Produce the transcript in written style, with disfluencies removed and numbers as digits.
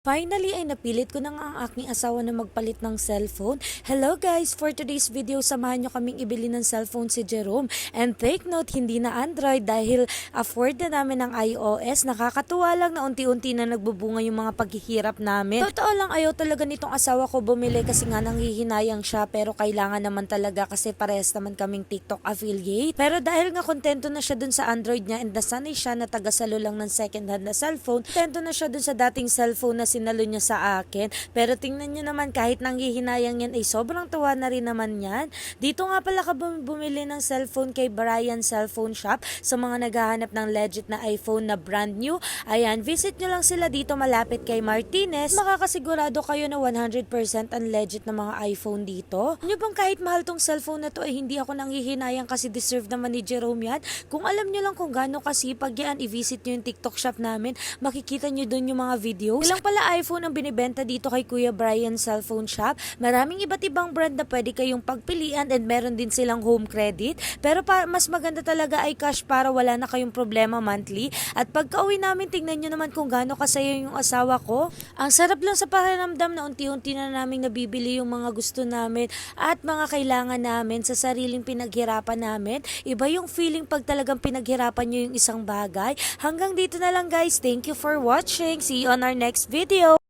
Finally ay napilit ko na nga ang aking asawa na magpalit ng cellphone. Hello guys! For today's video, samahan nyo kaming ibili ng cellphone si Jerome. And take note, hindi na Android dahil afford na namin ng iOS. Nakakatuwa lang na unti-unti na nagbubunga yung mga paghihirap namin. Totoo lang, ayaw talaga nitong asawa ko bumili kasi nga nanghihinayang siya, pero kailangan naman talaga kasi parehas naman kaming TikTok affiliate. Pero dahil nga kontento na siya dun sa Android niya and nasanay siya na tagasalo lang ng second hand na cellphone, kontento na siya dun sa dating cellphone na sinalo niya sa akin. Pero tingnan niyo naman, kahit nanghihinayang yan ay sobrang tuwa na rin naman yan. Dito nga pala ka bumili ng cellphone kay Brian Cellphone Shop sa mga naghahanap ng legit na iPhone na brand new. Ayan, visit nyo lang sila dito malapit kay Martinez. Makakasigurado kayo na 100% ang legit na mga iPhone dito. Nyo bang kahit mahal tong cellphone na to ay hindi ako nanghihinayang kasi deserve naman ni Jerome yan? Kung alam nyo lang kung gaano kasipag yan, i-visit nyo yung TikTok shop namin. Makikita nyo dun yung mga videos. Ilang pala iPhone ang binibenta dito kay Kuya Brian Cellphone Shop. Maraming iba't ibang brand na pwede kayong pagpilian and meron din silang home credit. Pero mas maganda talaga ay cash para wala na kayong problema monthly. At pagka-uwi namin, tingnan nyo naman kung gaano kasaya yung asawa ko. Ang sarap lang sa pakiramdam na unti-unti na namin nabibili yung mga gusto namin at mga kailangan namin sa sariling pinaghirapan namin. Iba yung feeling pag talagang pinaghirapan nyo yung isang bagay. Hanggang dito na lang guys. Thank you for watching. See you on our next video.